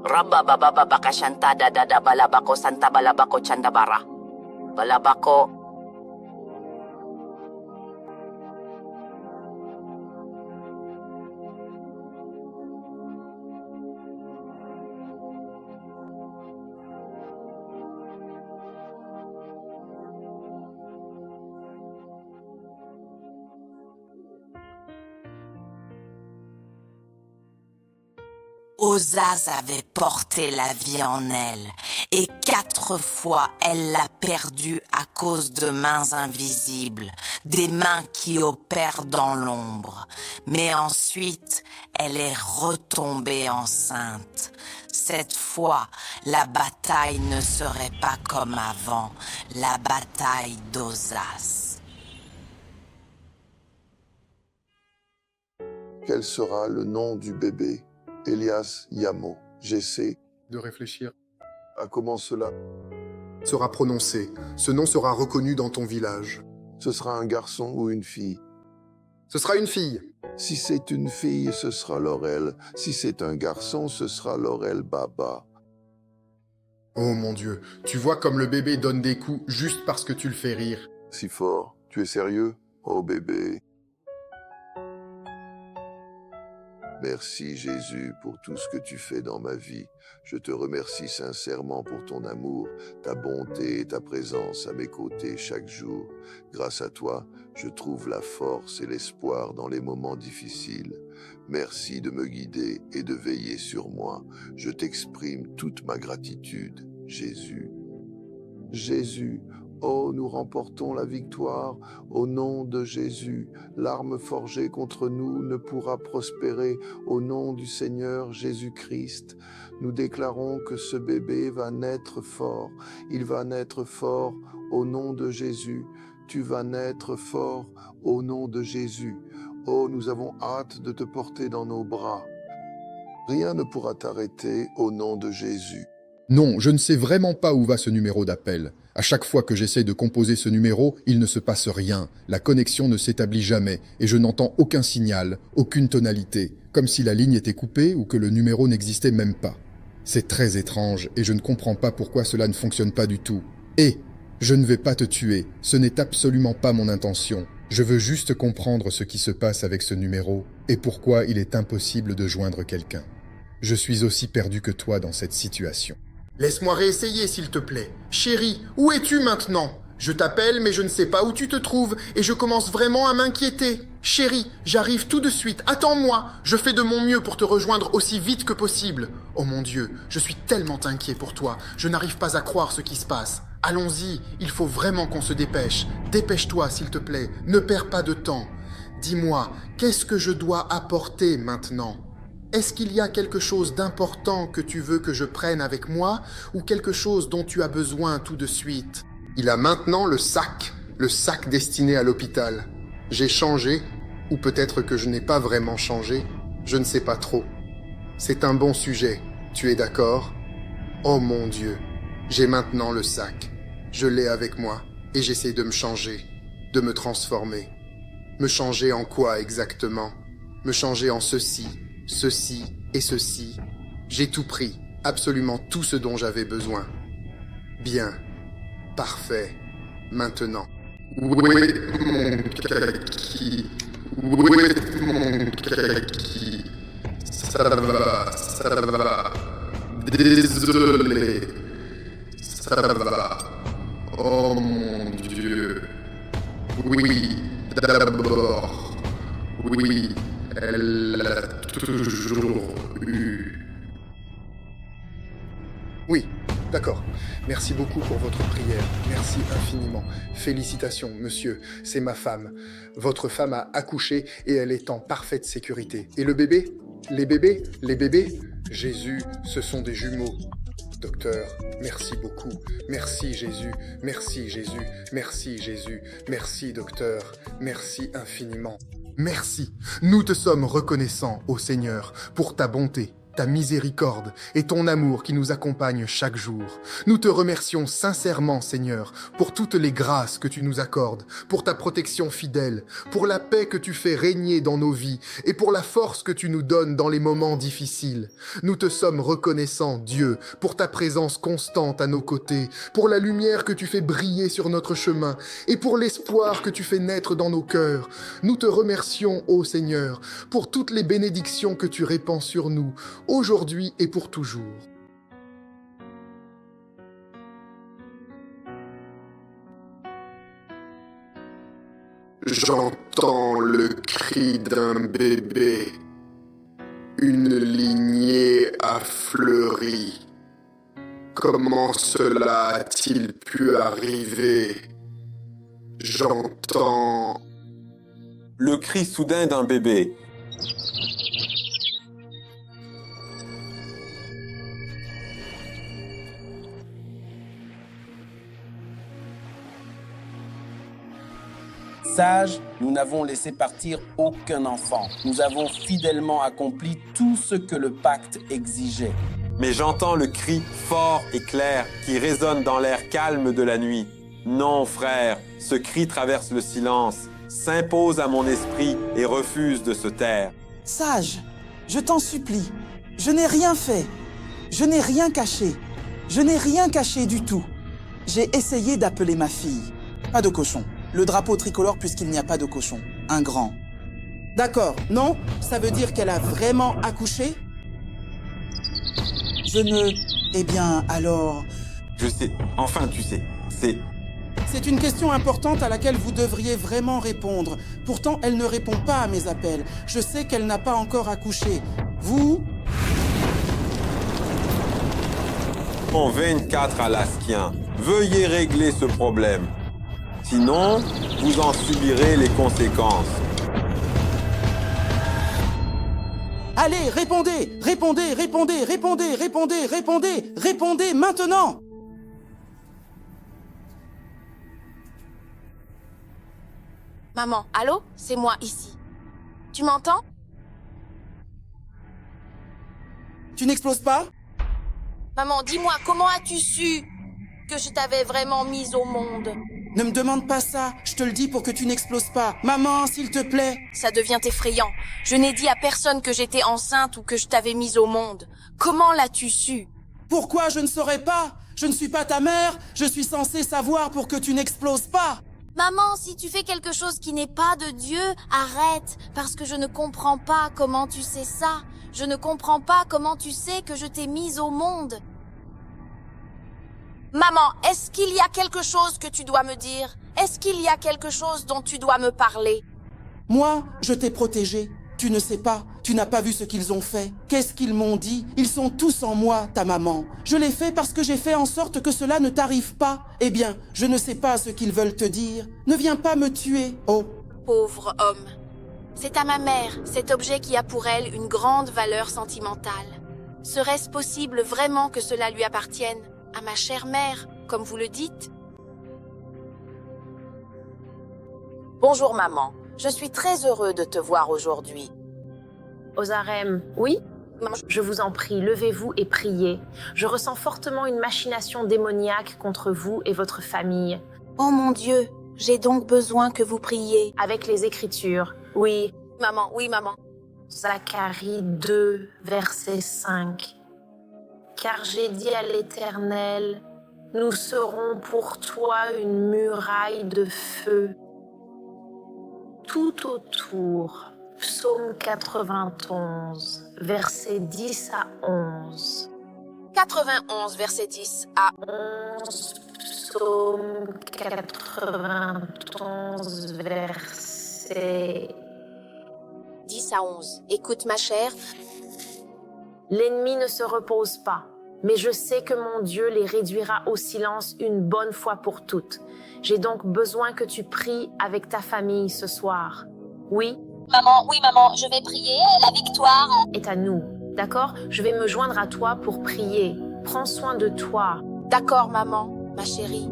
Rabba baba baba kashanta dada balabako santa balabako chandabara. Balabako. Ozaz avait porté la vie en elle, et 4 fois elle l'a perdue à cause de mains invisibles, des mains qui opèrent dans l'ombre. Mais ensuite, elle est retombée enceinte. Cette fois, la bataille ne serait pas comme avant, la bataille d'Ozaz. Quel sera le nom du bébé? Elias Yamo. J'essaie de réfléchir. à comment cela Sera prononcé. Ce nom sera reconnu dans ton village. Ce sera un garçon ou une fille? Ce sera une fille. Si c'est une fille, ce sera Laurel. Si c'est un garçon, ce sera Laurel Baba. Oh mon Dieu, tu vois comme le bébé donne des coups juste parce que tu le fais rire. Si fort. Tu es sérieux? Oh bébé. Merci Jésus pour tout ce que tu fais dans ma vie. Je te remercie sincèrement pour ton amour, ta bonté et ta présence à mes côtés chaque jour. Grâce à toi, je trouve la force et l'espoir dans les moments difficiles. Merci de me guider et de veiller sur moi. Je t'exprime toute ma gratitude, Jésus. Jésus, oh, nous remportons la victoire au nom de Jésus. L'arme forgée contre nous ne pourra prospérer au nom du Seigneur Jésus-Christ. Nous déclarons que ce bébé va naître fort. Il va naître fort au nom de Jésus. Tu vas naître fort au nom de Jésus. Oh, nous avons hâte de te porter dans nos bras. Rien ne pourra t'arrêter au nom de Jésus. Non, je ne sais vraiment pas où va ce numéro d'appel. À chaque fois que j'essaie de composer ce numéro, il ne se passe rien. La connexion ne s'établit jamais et je n'entends aucun signal, aucune tonalité, comme si la ligne était coupée ou que le numéro n'existait même pas. C'est très étrange et je ne comprends pas pourquoi cela ne fonctionne pas du tout. Et je ne vais pas te tuer, ce n'est absolument pas mon intention. Je veux juste comprendre ce qui se passe avec ce numéro et pourquoi il est impossible de joindre quelqu'un. Je suis aussi perdu que toi dans cette situation. Laisse-moi réessayer, s'il te plaît. Chérie, où es-tu maintenant? Je t'appelle, mais je ne sais pas où tu te trouves, et je commence vraiment à m'inquiéter. Chérie, j'arrive tout de suite, attends-moi. Je fais de mon mieux pour te rejoindre aussi vite que possible. Oh mon Dieu, je suis tellement inquiet pour toi. Je n'arrive pas à croire ce qui se passe. Allons-y, il faut vraiment qu'on se dépêche. Dépêche-toi, s'il te plaît. Ne perds pas de temps. Dis-moi, qu'est-ce que je dois apporter maintenant? Est-ce qu'il y a quelque chose d'important que tu veux que je prenne avec moi ou quelque chose dont tu as besoin tout de suite? Il a maintenant le sac destiné à l'hôpital. J'ai changé, ou peut-être que je n'ai pas vraiment changé, je ne sais pas trop. C'est un bon sujet, tu es d'accord? Oh mon Dieu, j'ai maintenant le sac. Je l'ai avec moi et j'essaie de me changer, de me transformer. Me changer en quoi exactement? Me changer en ceci et ceci. J'ai tout pris, absolument tout ce dont j'avais besoin. Bien, parfait, maintenant. Où est mon kaki? Où est mon kaki? Ça va. Désolé. Ça va. Oh mon Dieu. Oui, d'abord. Oui. Elle l'a toujours eu. Oui, d'accord. Merci beaucoup pour votre prière. Merci infiniment. Félicitations, monsieur. C'est ma femme. Votre femme a accouché et elle est en parfaite sécurité. Et le bébé? Les bébés? Jésus, ce sont des jumeaux. Docteur, merci beaucoup. Merci Jésus. Merci Jésus. Merci Jésus. Merci docteur. Merci infiniment. Merci. Nous te sommes reconnaissants, ô Seigneur, pour ta bonté, ta miséricorde et ton amour qui nous accompagnent chaque jour. Nous te remercions sincèrement, Seigneur, pour toutes les grâces que tu nous accordes, pour ta protection fidèle, pour la paix que tu fais régner dans nos vies et pour la force que tu nous donnes dans les moments difficiles. Nous te sommes reconnaissants, Dieu, pour ta présence constante à nos côtés, pour la lumière que tu fais briller sur notre chemin et pour l'espoir que tu fais naître dans nos cœurs. Nous te remercions, ô Seigneur, pour toutes les bénédictions que tu répands sur nous, aujourd'hui et pour toujours. J'entends le cri d'un bébé. Une lignée a fleuri. Comment cela a-t-il pu arriver? J'entends Le cri soudain d'un bébé. Sages, nous n'avons laissé partir aucun enfant. Nous avons fidèlement accompli tout ce que le pacte exigeait. Mais j'entends le cri fort et clair qui résonne dans l'air calme de la nuit. Non, frère, ce cri traverse le silence, s'impose à mon esprit et refuse de se taire. Sage, je t'en supplie, je n'ai rien fait. Je n'ai rien caché. Je n'ai rien caché du tout. J'ai essayé d'appeler ma fille. Pas de cochon. Le drapeau tricolore puisqu'il n'y a pas de cochon. Un grand. D'accord, non? Ça veut dire qu'elle a vraiment accouché? Je ne... Eh bien, alors... Je sais, enfin tu sais, C'est une question importante à laquelle vous devriez vraiment répondre. Pourtant, elle ne répond pas à mes appels. Je sais qu'elle n'a pas encore accouché. Vous... En 24 Alaskiens, veuillez régler ce problème. Sinon, vous en subirez les conséquences. Allez, répondez! Répondez, répondez, répondez, répondez, répondez, répondez maintenant! Maman, allô? C'est moi ici. Tu m'entends? Tu n'exploses pas? Maman, dis-moi, comment as-tu su que je t'avais vraiment mise au monde? Ne me demande pas ça, je te le dis pour que tu n'exploses pas. Maman, s'il te plaît. Ça devient effrayant. Je n'ai dit à personne que j'étais enceinte ou que je t'avais mise au monde. Comment l'as-tu su? Pourquoi je ne saurais pas? Je ne suis pas ta mère, je suis censée savoir pour que tu n'exploses pas. Maman, si tu fais quelque chose qui n'est pas de Dieu, arrête, parce que je ne comprends pas comment tu sais ça. Je ne comprends pas comment tu sais que je t'ai mise au monde. Maman, est-ce qu'il y a quelque chose que tu dois me dire? Est-ce qu'il y a quelque chose dont tu dois me parler? Moi, je t'ai protégée. Tu ne sais pas, tu n'as pas vu ce qu'ils ont fait. Qu'est-ce qu'ils m'ont dit? Ils sont tous en moi, ta maman. Je l'ai fait parce que j'ai fait en sorte que cela ne t'arrive pas. Eh bien, je ne sais pas ce qu'ils veulent te dire. Ne viens pas me tuer, oh. Pauvre homme. C'est à ma mère, cet objet qui a pour elle une grande valeur sentimentale. Serait-ce possible vraiment que cela lui appartienne? À ma chère mère, comme vous le dites? Bonjour maman, je suis très heureux de te voir aujourd'hui. Ozarem, oui? Maman, Je vous en prie, levez-vous et priez. Je ressens fortement une machination démoniaque contre vous et votre famille. Oh mon Dieu, j'ai donc besoin que vous priez. Avec les Écritures, oui. Maman, oui maman. Zacharie 2, verset 5. Car j'ai dit à l'Éternel, nous serons pour toi une muraille de feu. Tout autour, psaume 91, versets 10 à 11. 91, verset 10 à 11, psaume 91, verset 10 à 11. Écoute ma chère, L'ennemi ne se repose pas, mais je sais que mon Dieu les réduira au silence une bonne fois pour toutes. J'ai donc besoin que tu pries avec ta famille ce soir. Oui, oui maman, je vais prier, la victoire. est à nous, d'accord? Je vais me joindre à toi pour prier. Prends soin de toi. d'accord maman, ma chérie,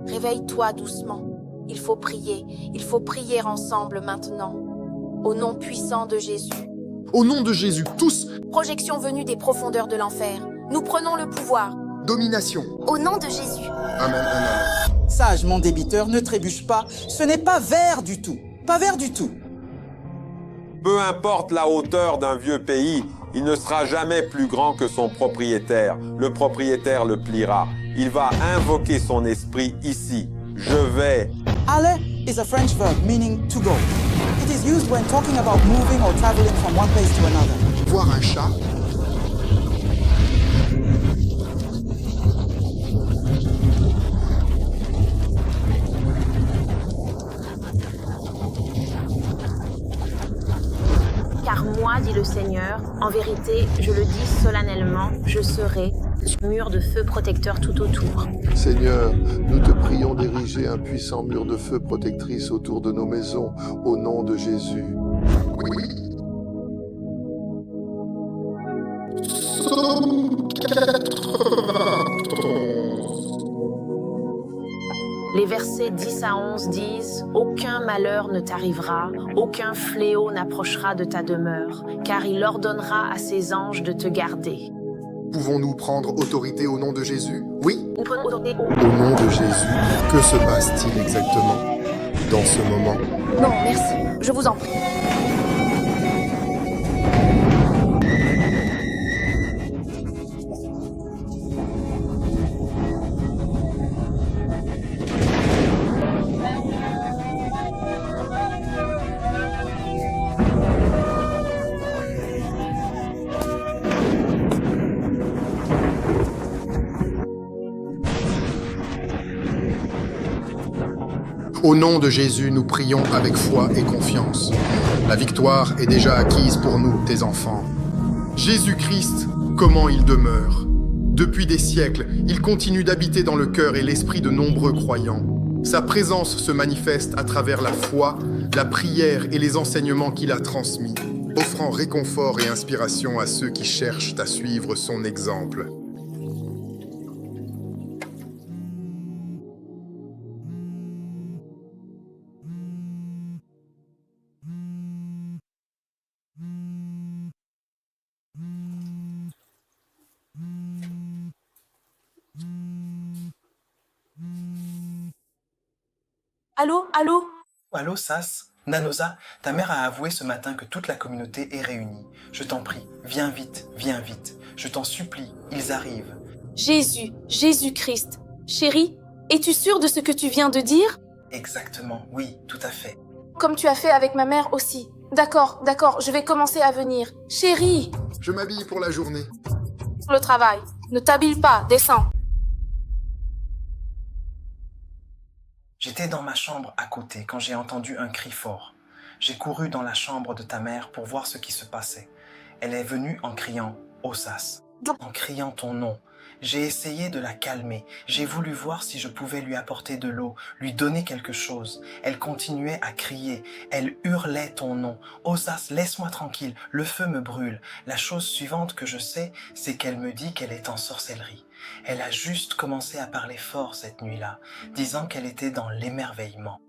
réveille-toi doucement. Il faut prier ensemble maintenant. Au nom puissant de Jésus. Au nom de Jésus, tous, Projection venue des profondeurs de l'enfer. Nous prenons le pouvoir. domination. Au nom de Jésus. Amen, amen. Sage, mon débiteur, ne trébuche pas. Ce n'est pas vert du tout. Pas vert du tout. Peu importe la hauteur d'un vieux pays, il ne sera jamais plus grand que son propriétaire. Le propriétaire le pliera. Il va invoquer son esprit ici. Je vais. Aller is a French verb meaning to go. It is used when talking about moving or traveling from one place to another. Voir un chat. Car moi, dit le Seigneur, en vérité, je le dis solennellement, je serai mur de feu protecteur tout autour. Seigneur, nous te prions d'ériger un puissant mur de feu protectrice autour de nos maisons, au nom de Jésus. Les versets 10 à 11 disent « Aucun malheur ne t'arrivera, aucun fléau n'approchera de ta demeure, car il ordonnera à ses anges de te garder. Pouvons-nous prendre autorité au nom de Jésus? Oui. » Nous prenons autorité Au nom de Jésus, que se passe-t-il exactement dans ce moment? Non, merci. Je vous en prie. Au nom de Jésus, nous prions avec foi et confiance. La victoire est déjà acquise pour nous, tes enfants. Jésus-Christ, comment il demeure? Depuis des siècles, il continue d'habiter dans le cœur et l'esprit de nombreux croyants. Sa présence se manifeste à travers la foi, la prière et les enseignements qu'il a transmis, offrant réconfort et inspiration à ceux qui cherchent à suivre son exemple. Allô, allô? Allô, Sas? Nanosa, ta mère a avoué ce matin que toute la communauté est réunie. Je t'en prie, viens vite, viens vite. Je t'en supplie, ils arrivent. Jésus, Jésus-Christ. Chérie, es-tu sûre de ce que tu viens de dire? Exactement, oui, tout à fait. Comme tu as fait avec ma mère aussi. D'accord, d'accord, je vais commencer à venir. Chérie, Je m'habille pour la journée. le travail. Ne t'habille pas, descends. J'étais dans ma chambre à côté quand j'ai entendu un cri fort. J'ai couru dans la chambre de ta mère pour voir ce qui se passait. Elle est venue en criant « Osas », en criant ton nom. J'ai essayé de la calmer. J'ai voulu voir si je pouvais lui apporter de l'eau, lui donner quelque chose. Elle continuait à crier. Elle hurlait ton nom. « Osas, laisse-moi tranquille, le feu me brûle. » La chose suivante que je sais, c'est qu'elle me dit qu'elle est en sorcellerie. Elle a juste commencé à parler fort cette nuit-là, disant qu'elle était dans l'émerveillement.